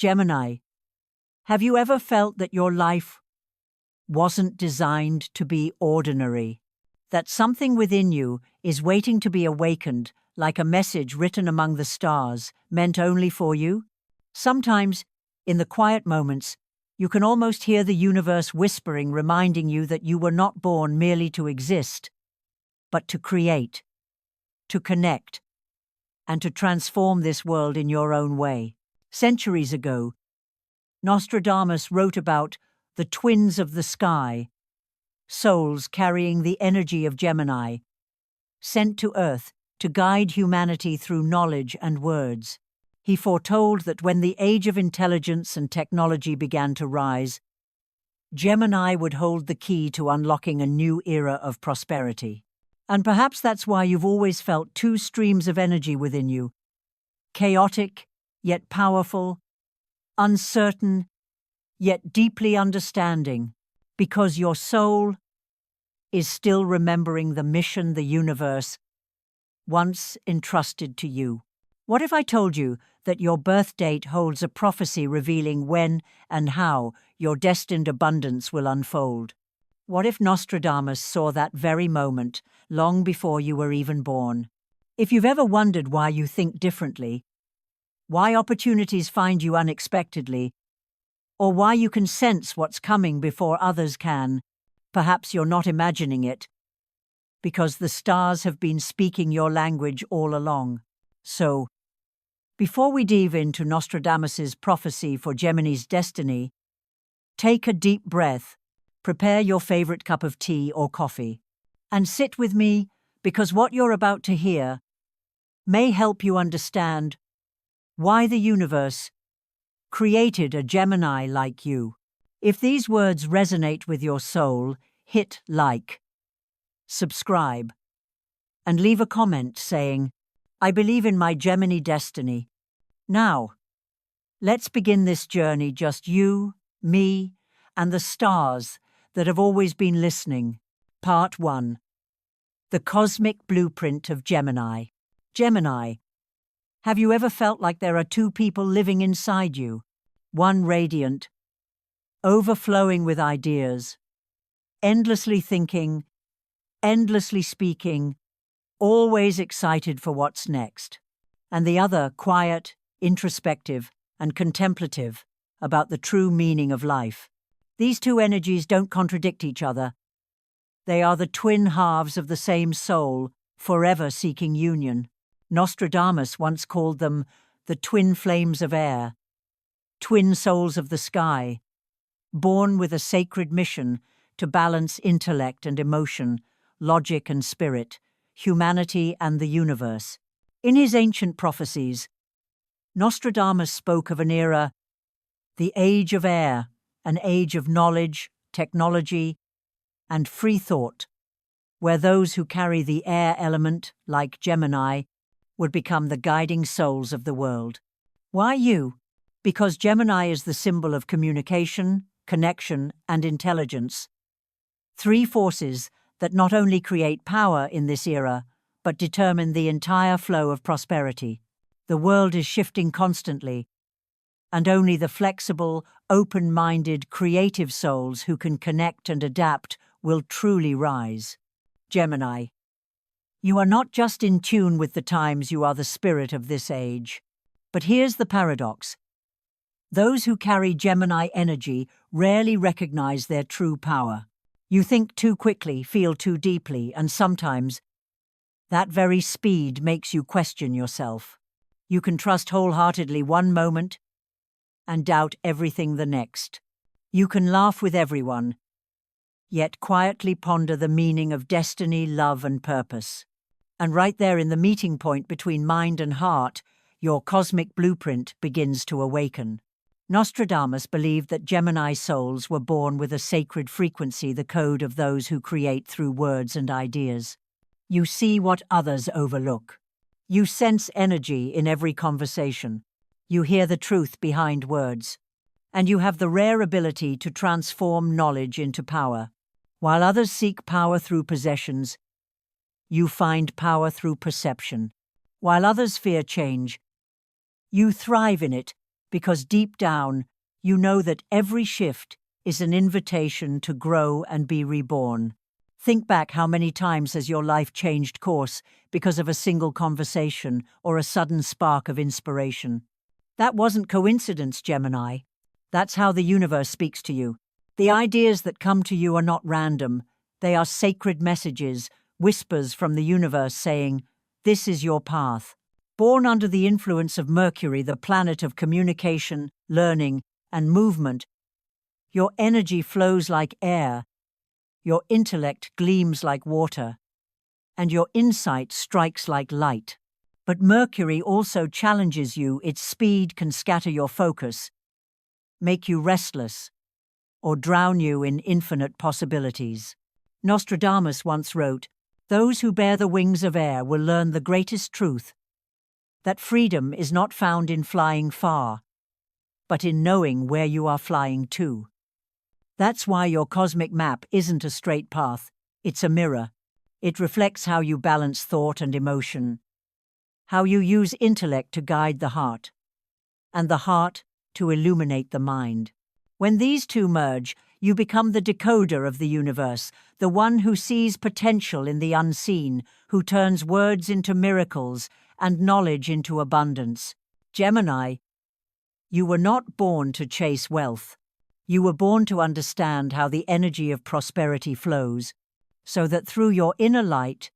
Gemini, have you ever felt that your life wasn't designed to be ordinary? That something within you is waiting to be awakened, like a message written among the stars, meant only for you? Sometimes, in the quiet moments, you can almost hear the universe whispering, reminding you that you were not born merely to exist, but to create, to connect, and to transform this world in your own way. Centuries ago, Nostradamus wrote about the twins of the sky, souls carrying the energy of Gemini, sent to Earth to guide humanity through knowledge and words. He foretold that when the age of intelligence and technology began to rise, Gemini would hold the key to unlocking a new era of prosperity. And perhaps that's why you've always felt two streams of energy within you, chaotic yet powerful, uncertain yet deeply understanding, because your soul is still remembering the mission the universe once entrusted to you. What if I told you that your birth date holds a prophecy revealing when and how your destined abundance will unfold? What if Nostradamus saw that very moment long before you were even born? If you've ever wondered why you think differently, why opportunities find you unexpectedly, or why you can sense what's coming before others can, perhaps you're not imagining it, because the stars have been speaking your language all along. So, before we dive into Nostradamus's prophecy for Gemini's destiny, take a deep breath, prepare your favorite cup of tea or coffee, and sit with me, because what you're about to hear may help you understand why the universe created a Gemini like you. If these words resonate with your soul, hit like, subscribe, and leave a comment saying, "I believe in my Gemini destiny." Now, let's begin this journey, just you, me, and the stars that have always been listening. Part 1. The Cosmic Blueprint of Gemini. Gemini, have you ever felt like there are two people living inside you? One radiant, overflowing with ideas, endlessly thinking, endlessly speaking, always excited for what's next. And the other quiet, introspective, and contemplative about the true meaning of life. These two energies don't contradict each other. They are the twin halves of the same soul, forever seeking union. Nostradamus once called them the twin flames of air, twin souls of the sky, born with a sacred mission to balance intellect and emotion, logic and spirit, humanity and the universe. In his ancient prophecies, Nostradamus spoke of an era, the age of air, an age of knowledge, technology, and free thought, where those who carry the air element, like Gemini, would become the guiding souls of the world. Why you? Because Gemini is the symbol of communication, connection, and intelligence. Three forces that not only create power in this era, but determine the entire flow of prosperity. The world is shifting constantly, and only the flexible, open-minded, creative souls who can connect and adapt will truly rise. Gemini, you are not just in tune with the times, you are the spirit of this age. But here's the paradox. Those who carry Gemini energy rarely recognize their true power. You think too quickly, feel too deeply, and sometimes that very speed makes you question yourself. You can trust wholeheartedly one moment and doubt everything the next. You can laugh with everyone, yet quietly ponder the meaning of destiny, love, and purpose. And right there in the meeting point between mind and heart, your cosmic blueprint begins to awaken. Nostradamus believed that Gemini souls were born with a sacred frequency, the code of those who create through words and ideas. You see what others overlook. You sense energy in every conversation. You hear the truth behind words. And you have the rare ability to transform knowledge into power. While others seek power through possessions, you find power through perception. While others fear change, you thrive in it because deep down, you know that every shift is an invitation to grow and be reborn. Think back, how many times has your life changed course because of a single conversation or a sudden spark of inspiration? That wasn't coincidence, Gemini. That's how the universe speaks to you. The ideas that come to you are not random. They are sacred messages, whispers from the universe saying, "This is your path." Born under the influence of Mercury, the planet of communication, learning, and movement, your energy flows like air, your intellect gleams like water, and your insight strikes like light. But Mercury also challenges you. Its speed can scatter your focus, make you restless, or drown you in infinite possibilities. Nostradamus once wrote, "Those who bear the wings of air will learn the greatest truth, that freedom is not found in flying far, but in knowing where you are flying to." That's why your cosmic map isn't a straight path, it's a mirror. It reflects how you balance thought and emotion, how you use intellect to guide the heart, and the heart to illuminate the mind. When these two merge, you become the decoder of the universe, the one who sees potential in the unseen, who turns words into miracles and knowledge into abundance. Gemini, you were not born to chase wealth. You were born to understand how the energy of prosperity flows, so that through your inner light,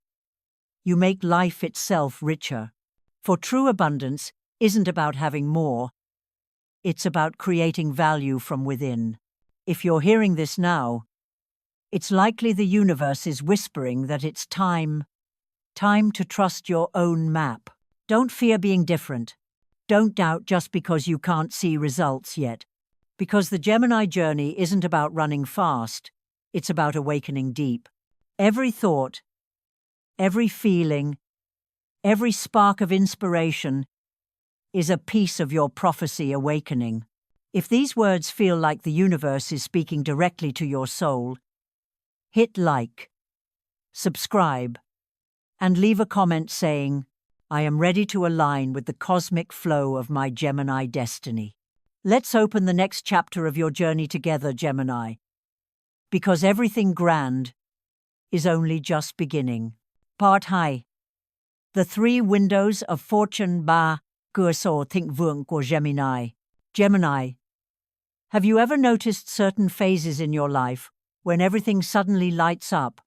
you make life itself richer. For true abundance isn't about having more, it's about creating value from within. If you're hearing this now, it's likely the universe is whispering that it's time to trust your own map. Don't fear being different. Don't doubt just because you can't see results yet. Because the Gemini journey isn't about running fast, it's about awakening deep. Every thought, every feeling, every spark of inspiration is a piece of your prophecy awakening. If these words feel like the universe is speaking directly to your soul, hit like, subscribe, and leave a comment saying, "I am ready to align with the cosmic flow of my Gemini destiny." Let's open the next chapter of your journey together, Gemini. Because everything grand is only just beginning. Part 2. The 3 windows of fortune. Ba cửa sổ thịnh vượng của Gemini. Gemini, have you ever noticed certain phases in your life when everything suddenly lights up?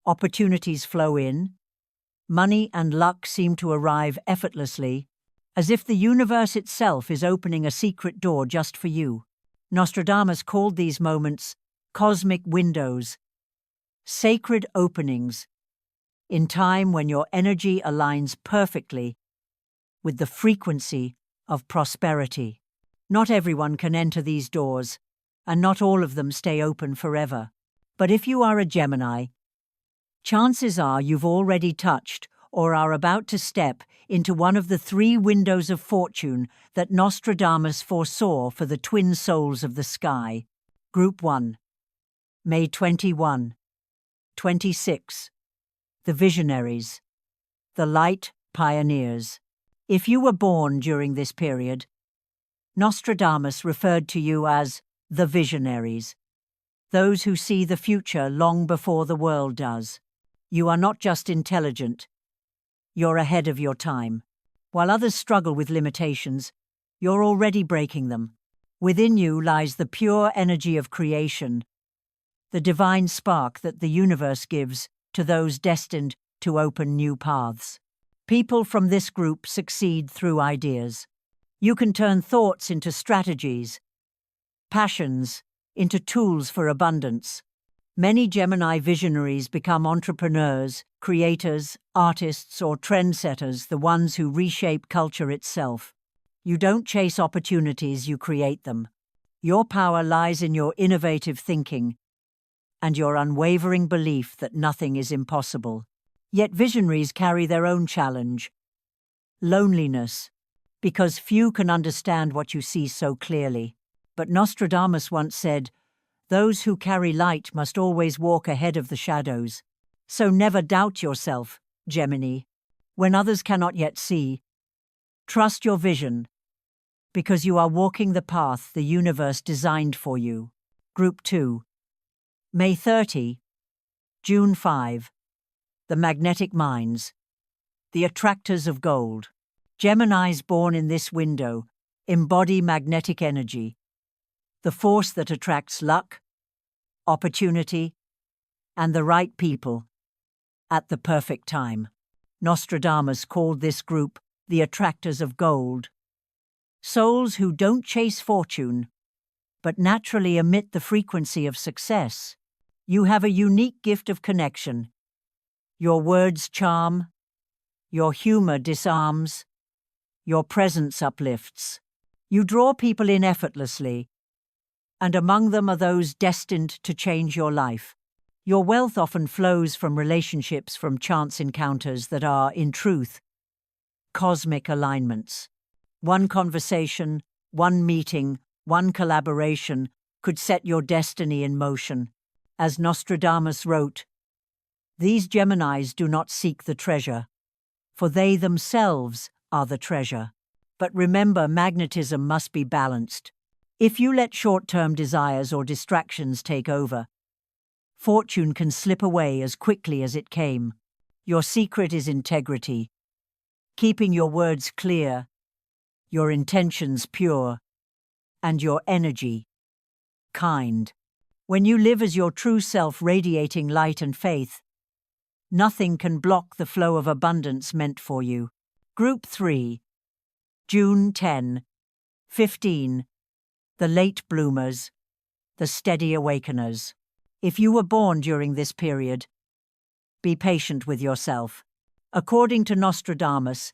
Opportunities flow in, money and luck seem to arrive effortlessly, as if the universe itself is opening a secret door just for you. Nostradamus called these moments cosmic windows, sacred openings, in time when your energy aligns perfectly with the frequency of prosperity. Not everyone can enter these doors, and not all of them stay open forever. But if you are a Gemini, chances are you've already touched or are about to step into one of the 3 windows of fortune that Nostradamus foresaw for the twin souls of the sky. Group 1. May 21, 26. The Visionaries. The Light Pioneers. If you were born during this period, Nostradamus referred to you as the Visionaries, those who see the future long before the world does. You are not just intelligent, you're ahead of your time. While others struggle with limitations, you're already breaking them. Within you lies the pure energy of creation, the divine spark that the universe gives to those destined to open new paths. People from this group succeed through ideas. You can turn thoughts into strategies, passions into tools for abundance. Many Gemini visionaries become entrepreneurs, creators, artists, or trendsetters, the ones who reshape culture itself. You don't chase opportunities, you create them. Your power lies in your innovative thinking and your unwavering belief that nothing is impossible. Yet visionaries carry their own challenge: loneliness, because few can understand what you see so clearly. But Nostradamus once said, "Those who carry light must always walk ahead of the shadows." So never doubt yourself, Gemini. When others cannot yet see, trust your vision, because you are walking the path the universe designed for you. Group 2. May 30, June 5. The magnetic minds. The attractors of gold. Geminis born in this window embody magnetic energy, the force that attracts luck, opportunity, and the right people at the perfect time. Nostradamus called this group the attractors of gold. Souls who don't chase fortune, but naturally emit the frequency of success. You have a unique gift of connection. Your words charm, your humor disarms, your presence uplifts. You draw people in effortlessly, and among them are those destined to change your life. Your wealth often flows from relationships, from chance encounters that are, in truth, cosmic alignments. One conversation, one meeting, one collaboration could set your destiny in motion. As Nostradamus wrote, "These Geminis do not seek the treasure, for they themselves are the treasure." But remember, magnetism must be balanced. If you let short-term desires or distractions take over, fortune can slip away as quickly as it came. Your secret is integrity, keeping your words clear, your intentions pure, and your energy kind. When you live as your true self, radiating light and faith, nothing can block the flow of abundance meant for you. Group 3, June 10, 15. The late bloomers, the steady awakeners. If you were born during this period, be patient with yourself. According to Nostradamus,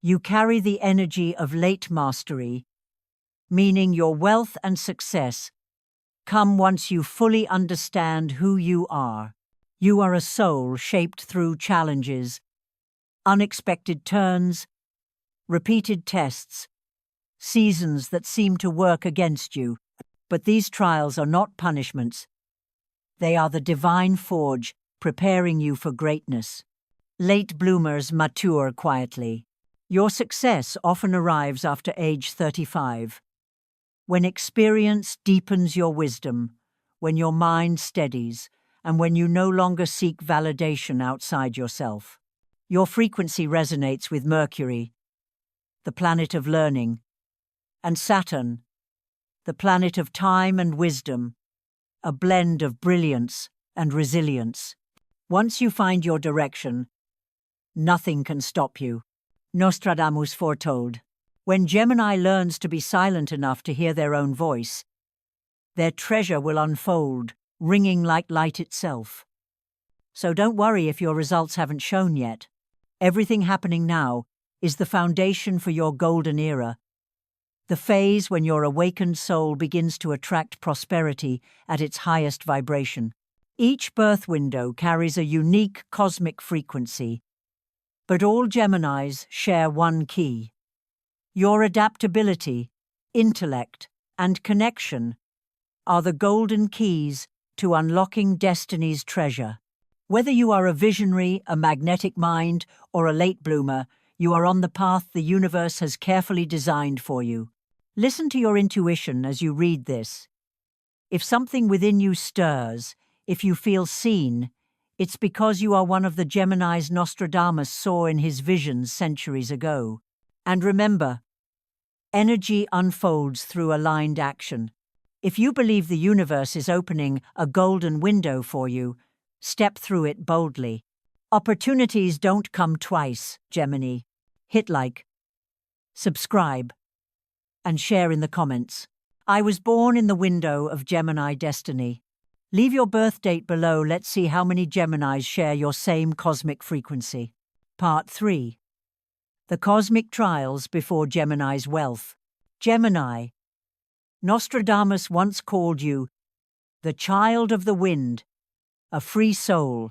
you carry the energy of late mastery, meaning your wealth and success come once you fully understand who you are. You are a soul shaped through challenges, unexpected turns, repeated tests, seasons that seem to work against you. But these trials are not punishments. They are the divine forge preparing you for greatness. Late bloomers mature quietly. Your success often arrives after age 35, when experience deepens your wisdom, when your mind steadies, and when you no longer seek validation outside yourself. Your frequency resonates with Mercury, the planet of learning, and Saturn, the planet of time and wisdom, a blend of brilliance and resilience. Once you find your direction, nothing can stop you. Nostradamus foretold, when Gemini learns to be silent enough to hear their own voice, their treasure will unfold, ringing like light itself. So don't worry if your results haven't shown yet. Everything happening now is the foundation for your golden era, the phase when your awakened soul begins to attract prosperity at its highest vibration. Each birth window carries a unique cosmic frequency, but all Geminis share one key. Your adaptability, intellect, and connection are the golden keys to unlocking destiny's treasure. Whether you are a visionary, a magnetic mind, or a late bloomer, you are on the path the universe has carefully designed for you. Listen to your intuition as you read this. If something within you stirs, if you feel seen, it's because you are one of the Geminis Nostradamus saw in his visions centuries ago. And remember, energy unfolds through aligned action. If you believe the universe is opening a golden window for you, step through it boldly. Opportunities don't come twice, Gemini. Hit like, subscribe, and share in the comments. I was born in the window of Gemini destiny. Leave your birth date below. Let's see how many Geminis share your same cosmic frequency. Part 3. The Cosmic Trials Before Gemini's Wealth. Gemini. Nostradamus once called you the child of the wind, a free soul,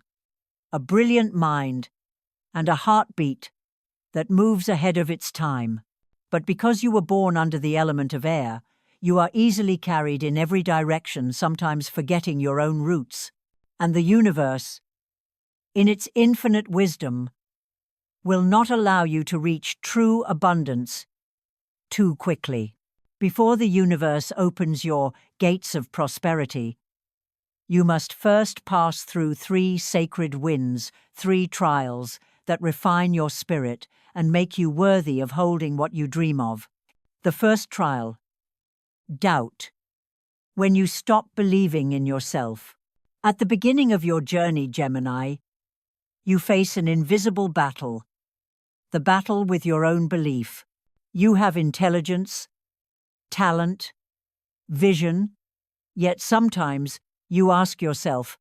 a brilliant mind, and a heartbeat that moves ahead of its time. But because you were born under the element of air, you are easily carried in every direction, sometimes forgetting your own roots. And the universe, in its infinite wisdom, will not allow you to reach true abundance too quickly. Before the universe opens your gates of prosperity, you must first pass through 3 sacred winds, 3 trials that refine your spirit and make you worthy of holding what you dream of. The first trial, doubt. When you stop believing in yourself. At the beginning of your journey, Gemini, you face an invisible battle, the battle with your own belief. You have intelligence, talent, vision, yet sometimes you ask yourself,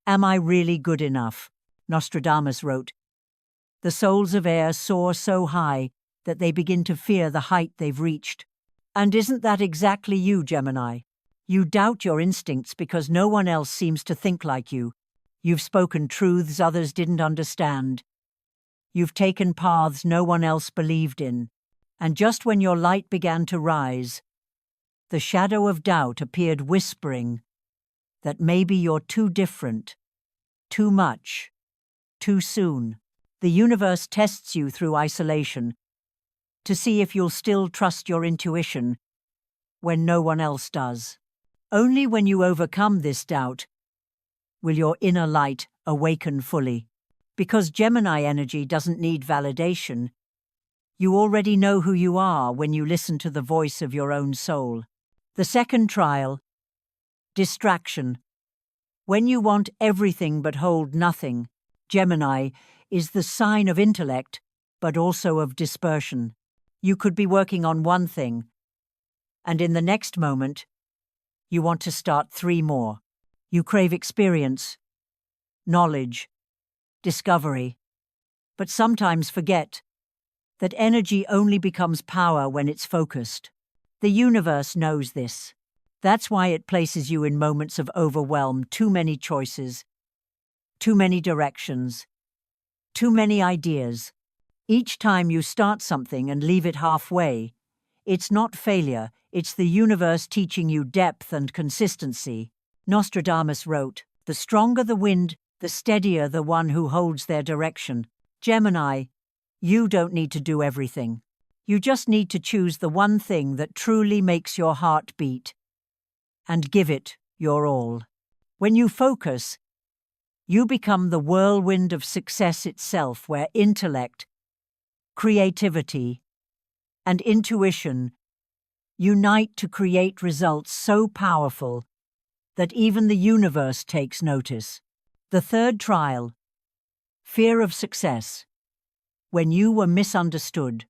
am I really good enough? Nostradamus wrote, the souls of air soar so high that they begin to fear the height they've reached. And isn't that exactly you, Gemini? You doubt your instincts because no one else seems to think like you. You've spoken truths others didn't understand. You've taken paths no one else believed in. And just when your light began to rise, the shadow of doubt appeared whispering that maybe you're too different, too much, too soon. The universe tests you through isolation to see if you'll still trust your intuition when no one else does. Only when you overcome this doubt will your inner light awaken fully. Because Gemini energy doesn't need validation, you already know who you are when you listen to the voice of your own soul. The second trial, distraction. When you want everything but hold nothing, Gemini is the sign of intellect, but also of dispersion. You could be working on one thing, and in the next moment, you want to start 3 more. You crave experience, knowledge, discovery, but sometimes forget that energy only becomes power when it's focused. The universe knows this. That's why it places you in moments of overwhelm, too many choices, too many directions, too many ideas. Each time you start something and leave it halfway, it's not failure, it's the universe teaching you depth and consistency. Nostradamus wrote, the stronger the wind, the steadier the one who holds their direction. Gemini, you don't need to do everything. You just need to choose the one thing that truly makes your heart beat and give it your all. When you focus, you become the whirlwind of success itself, where intellect, creativity, and intuition unite to create results so powerful that even the universe takes notice. The third trial, fear of success. When you were misunderstood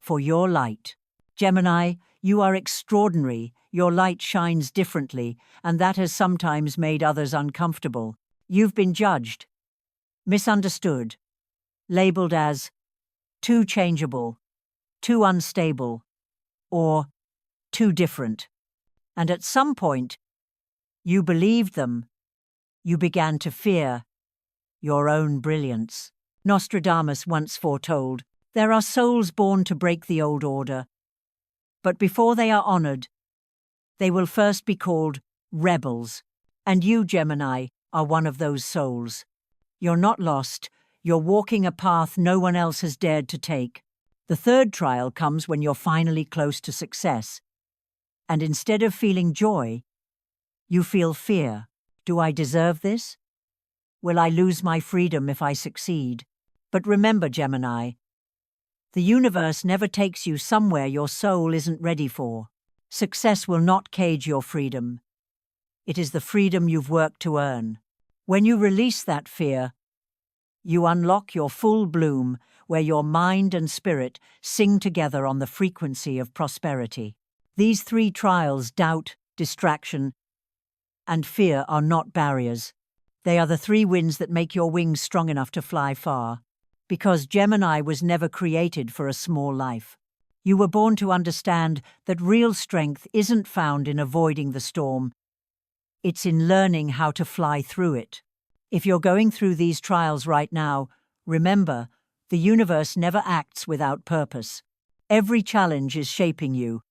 for your light. Gemini, you are extraordinary, your light shines differently, and that has sometimes made others uncomfortable. You've been judged, misunderstood, labeled as too changeable, too unstable, or too different. And at some point, you believed them. You began to fear your own brilliance. Nostradamus once foretold, there are souls born to break the old order, but before they are honored, they will first be called rebels. And you, Gemini, are one of those souls. You're not lost. You're walking a path no one else has dared to take. The third trial comes when you're finally close to success. And instead of feeling joy, you feel fear. Do I deserve this? Will I lose my freedom if I succeed? But remember, Gemini, the universe never takes you somewhere your soul isn't ready for. Success will not cage your freedom. It is the freedom you've worked to earn. When you release that fear, you unlock your full bloom, where your mind and spirit sing together on the frequency of prosperity. These 3 trials, doubt, distraction, and fear, are not barriers. They are the 3 winds that make your wings strong enough to fly far. Because Gemini was never created for a small life. You were born to understand that real strength isn't found in avoiding the storm. It's in learning how to fly through it. If you're going through these trials right now, remember, the universe never acts without purpose. Every challenge is shaping you,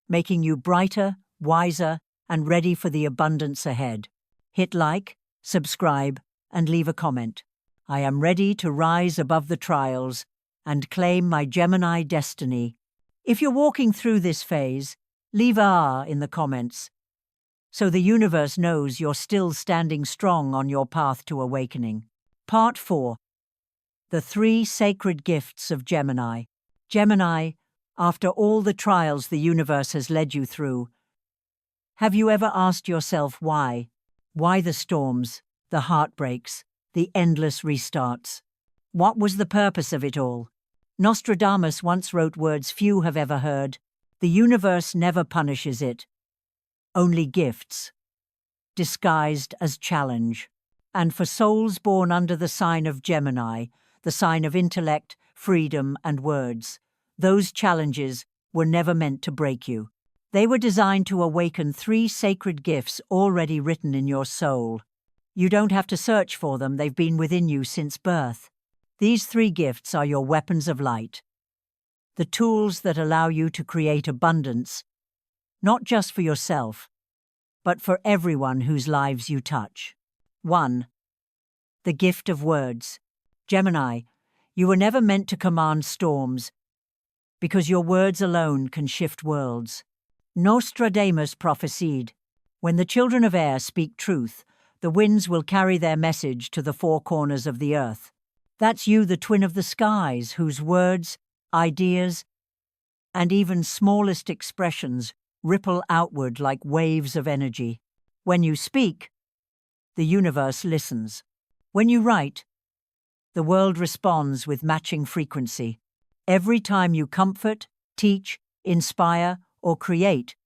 making you brighter, wiser, and ready for the abundance ahead. Hit like, subscribe, and leave a comment. I am ready to rise above the trials and claim my Gemini destiny. If you're walking through this phase, leave a R in the comments so the universe knows you're still standing strong on your path to awakening. Part 4. The 3 Sacred Gifts of Gemini. Gemini, after all the trials the universe has led you through, have you ever asked yourself why? Why the storms, the heartbreaks, the endless restarts? What was the purpose of it all? Nostradamus once wrote words few have ever heard. The universe never punishes it. Only gifts, disguised as challenge. And for souls born under the sign of Gemini, the sign of intellect, freedom, and words, those challenges were never meant to break you. They were designed to awaken 3 sacred gifts already written in your soul. You don't have to search for them, they've been within you since birth. These 3 gifts are your weapons of light, the tools that allow you to create abundance, not just for yourself, but for everyone whose lives you touch. 1. The gift of words. Gemini, you were never meant to command storms, because your words alone can shift worlds. Nostradamus prophesied, when the children of air speak truth, the winds will carry their message to the 4 corners of the earth. That's you, the twin of the skies, whose words, ideas, and even smallest expressions ripple outward like waves of energy. When you speak, the universe listens. When you write, the world responds with matching frequency. Every time you comfort, teach, inspire, or create,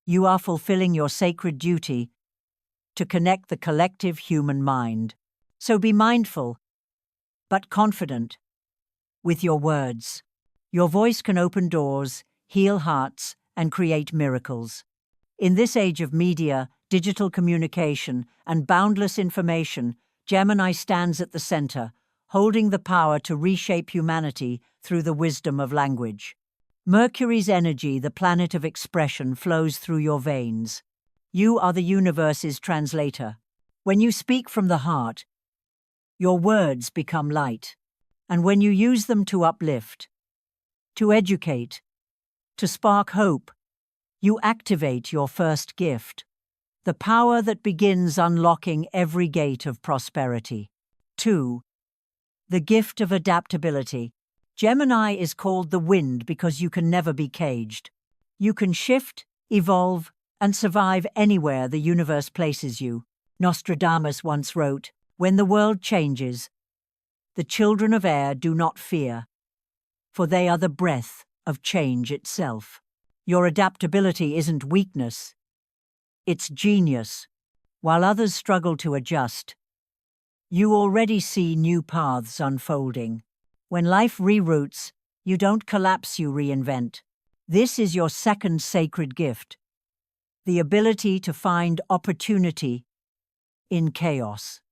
you are fulfilling your sacred duty to connect the collective human mind. So be mindful, but confident, with your words. Your voice can open doors, heal hearts, and create miracles. In this age of media, digital communication, and boundless information, Gemini stands at the center, holding the power to reshape humanity through the wisdom of language. Mercury's energy, the planet of expression, flows through your veins. You are the universe's translator. When you speak from the heart, your words become light. And when you use them to uplift, to educate, to spark hope, you activate your first gift, the power that begins unlocking every gate of prosperity. 2. The gift of adaptability. Gemini is called the wind because you can never be caged. You can shift, evolve, and survive anywhere the universe places you. Nostradamus once wrote, "When the world changes, the children of air do not fear, for they are the breath of change itself." Your adaptability isn't weakness, it's genius. While others struggle to adjust, you already see new paths unfolding. When life reroutes, you don't collapse, you reinvent. This is your second sacred gift, the ability to find opportunity in chaos.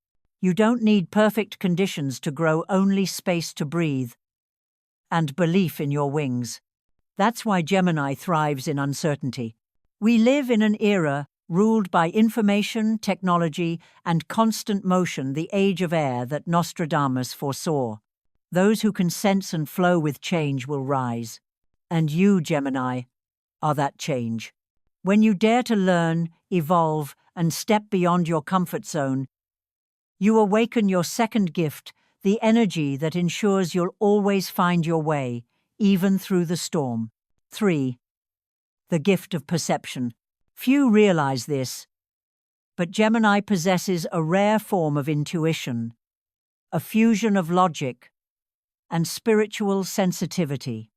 You don't need perfect conditions to grow, only space to breathe and belief in your wings. That's why Gemini thrives in uncertainty. We live in an era ruled by information, technology, and constant motion, the age of air that Nostradamus foresaw. Those who can sense and flow with change will rise. And you, Gemini, are that change. When you dare to learn, evolve, and step beyond your comfort zone, you awaken your second gift, the energy that ensures you'll always find your way, even through the storm. 3. The gift of perception. Few realize this, but Gemini possesses a rare form of intuition, a fusion of logic and spiritual sensitivity.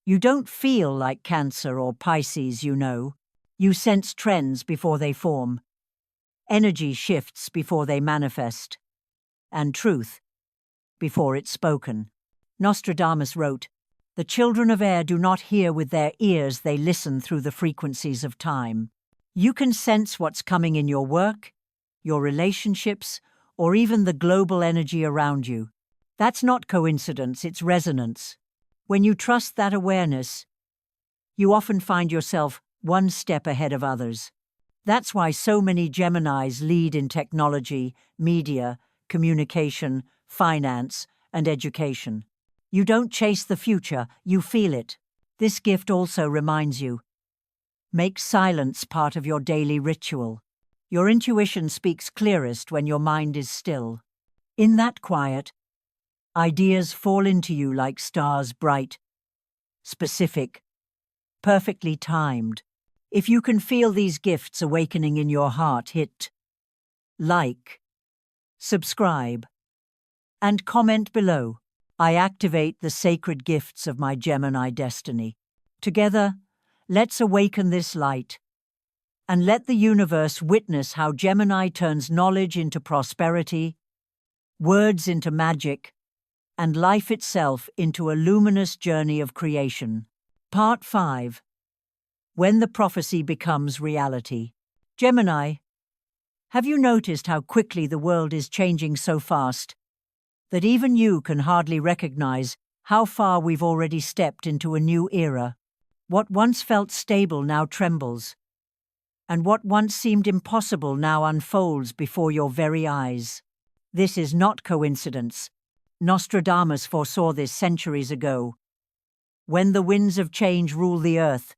You don't feel like Cancer or Pisces, you know. You sense trends before they form, energy shifts before they manifest, and truth before it's spoken. Nostradamus wrote, "The children of air do not hear with their ears, they listen through the frequencies of time." You can sense what's coming in your work, your relationships, or even the global energy around you. That's not coincidence, it's resonance. When you trust that awareness, you often find yourself one step ahead of others. That's why so many Geminis lead in technology, media, communication, finance, and education. You don't chase the future, you feel it. This gift also reminds you, make silence part of your daily ritual. Your intuition speaks clearest when your mind is still. In that quiet, ideas fall into you like stars, bright, specific, perfectly timed. If you can feel these gifts awakening in your heart, hit like, subscribe, and comment below. I activate the sacred gifts of my Gemini destiny. Together, let's awaken this light and let the universe witness how Gemini turns knowledge into prosperity, words into magic, and life itself into a luminous journey of creation. Part 5. When the prophecy becomes reality. Gemini, have you noticed how quickly the world is changing so fast that even you can hardly recognize how far we've already stepped into a new era? What once felt stable now trembles, and what once seemed impossible now unfolds before your very eyes. This is not coincidence. Nostradamus foresaw this centuries ago. When the winds of change rule the earth,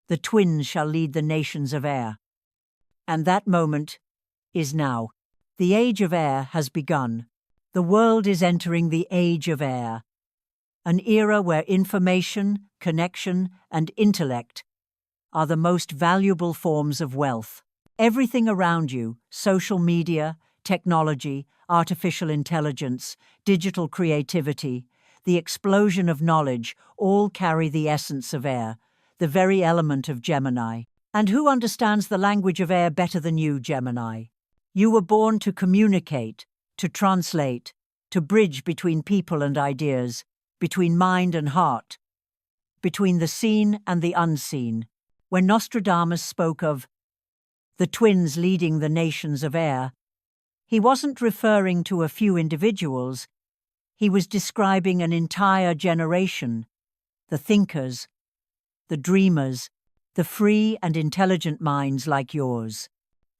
the twins shall lead the nations of air. And that moment is now. The age of air has begun. The world is entering the age of air, an era where information, connection, and intellect are the most valuable forms of wealth. Everything around you, social media, technology, artificial intelligence, digital creativity, the explosion of knowledge, all carry the essence of air, the very element of Gemini. And who understands the language of air better than you, Gemini? You were born to communicate, to translate, to bridge between people and ideas, between mind and heart, between the seen and the unseen. When Nostradamus spoke of the twins leading the nations of air, he wasn't referring to a few individuals. He was describing an entire generation, the thinkers, the dreamers, the free and intelligent minds like yours.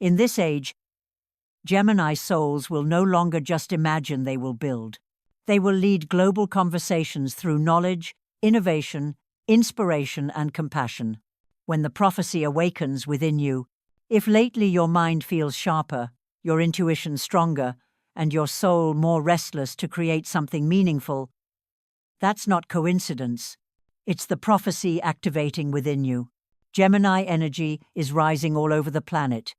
In this age, Gemini souls will no longer just imagine, they will build. They will lead global conversations through knowledge, innovation, inspiration, and compassion. When the prophecy awakens within you, if lately your mind feels sharper, your intuition stronger, and your soul more restless to create something meaningful, that's not coincidence. It's the prophecy activating within you. Gemini energy is rising all over the planet.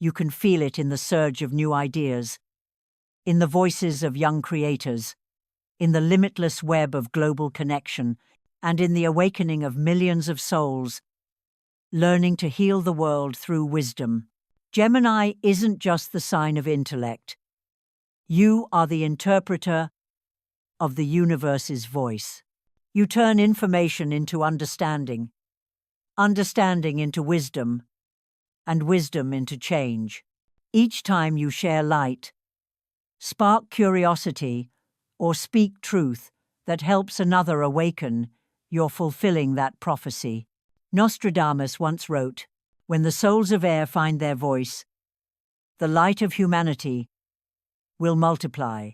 You can feel it in the surge of new ideas, in the voices of young creators, in the limitless web of global connection, and in the awakening of millions of souls, learning to heal the world through wisdom. Gemini isn't just the sign of intellect. You are the interpreter of the universe's voice. You turn information into understanding, understanding into wisdom, and wisdom into change. Each time you share light, spark curiosity, or speak truth that helps another awaken, you're fulfilling that prophecy. Nostradamus once wrote, "When the souls of air find their voice, the light of humanity will multiply."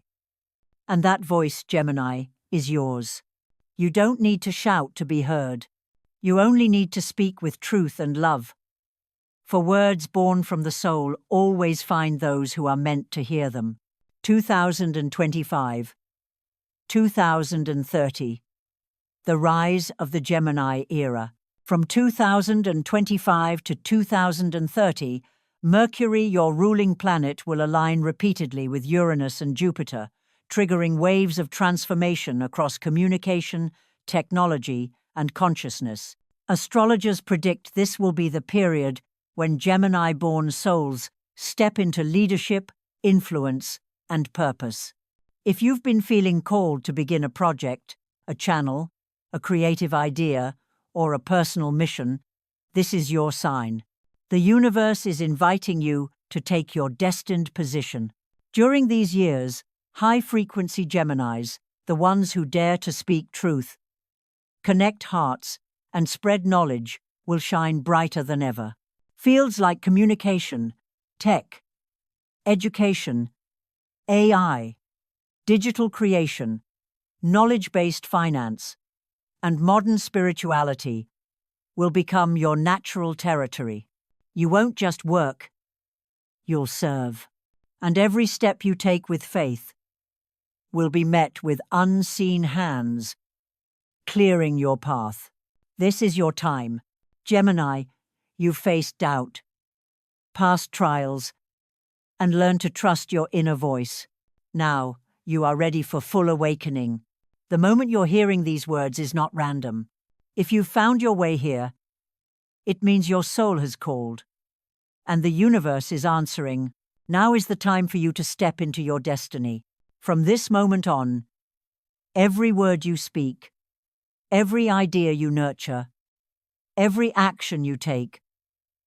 And that voice, Gemini, is yours. You don't need to shout to be heard. You only need to speak with truth and love. For words born from the soul always find those who are meant to hear them. 2025, 2030. The rise of the Gemini era. From 2025 to 2030, Mercury, your ruling planet, will align repeatedly with Uranus and Jupiter, triggering waves of transformation across communication, technology, and consciousness. Astrologers predict this will be the period when Gemini-born souls step into leadership, influence, and purpose. If you've been feeling called to begin a project, a channel, a creative idea, or a personal mission, this is your sign. The universe is inviting you to take your destined position. During these years, high-frequency Geminis, the ones who dare to speak truth, connect hearts, and spread knowledge, will shine brighter than ever. Fields like communication, tech, education, AI, digital creation, knowledge-based finance, and modern spirituality will become your natural territory. You won't just work, you'll serve. And every step you take with faith will be met with unseen hands clearing your path. This is your time. Gemini, you've faced doubt, past trials, and learned to trust your inner voice. Now, you are ready for full awakening. The moment you're hearing these words is not random. If you've found your way here, it means your soul has called, and the universe is answering. Now is the time for you to step into your destiny. From this moment on, every word you speak, every idea you nurture, every action you take,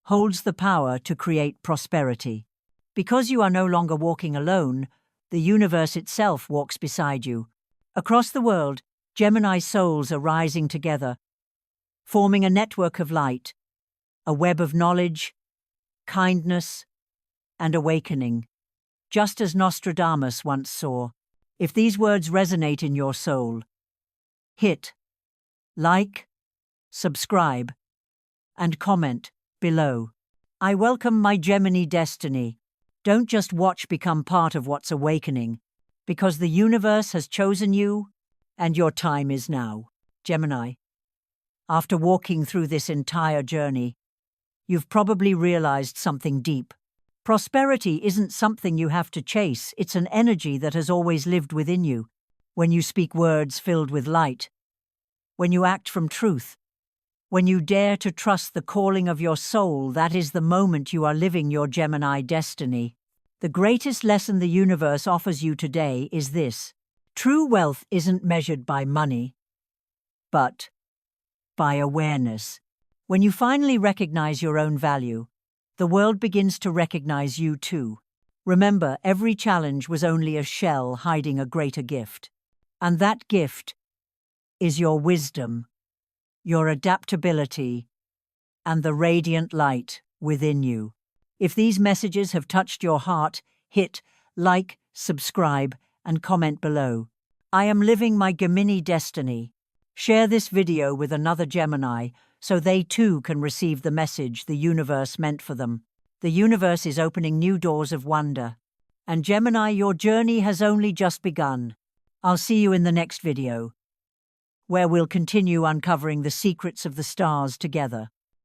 holds the power to create prosperity. Because you are no longer walking alone, the universe itself walks beside you. Across the world, Gemini souls are rising together, forming a network of light, a web of knowledge, kindness, and awakening. Just as Nostradamus once saw. If these words resonate in your soul, hit like, subscribe, and comment below. I welcome my Gemini destiny. Don't just watch, become part of what's awakening, because the universe has chosen you, and your time is now. Gemini, after walking through this entire journey, you've probably realized something deep. Prosperity isn't something you have to chase, it's an energy that has always lived within you. When you speak words filled with light, when you act from truth, when you dare to trust the calling of your soul, that is the moment you are living your Gemini destiny. The greatest lesson the universe offers you today is this: true wealth isn't measured by money, but by awareness. When you finally recognize your own value, the world begins to recognize you too. Remember, every challenge was only a shell hiding a greater gift. And that gift is your wisdom, your adaptability, and the radiant light within you. If these messages have touched your heart, hit like, subscribe, and comment below. I am living my Gemini destiny. Share this video with another Gemini so they too can receive the message the universe meant for them. The universe is opening new doors of wonder. And Gemini, your journey has only just begun. I'll see you in the next video, where we'll continue uncovering the secrets of the stars together.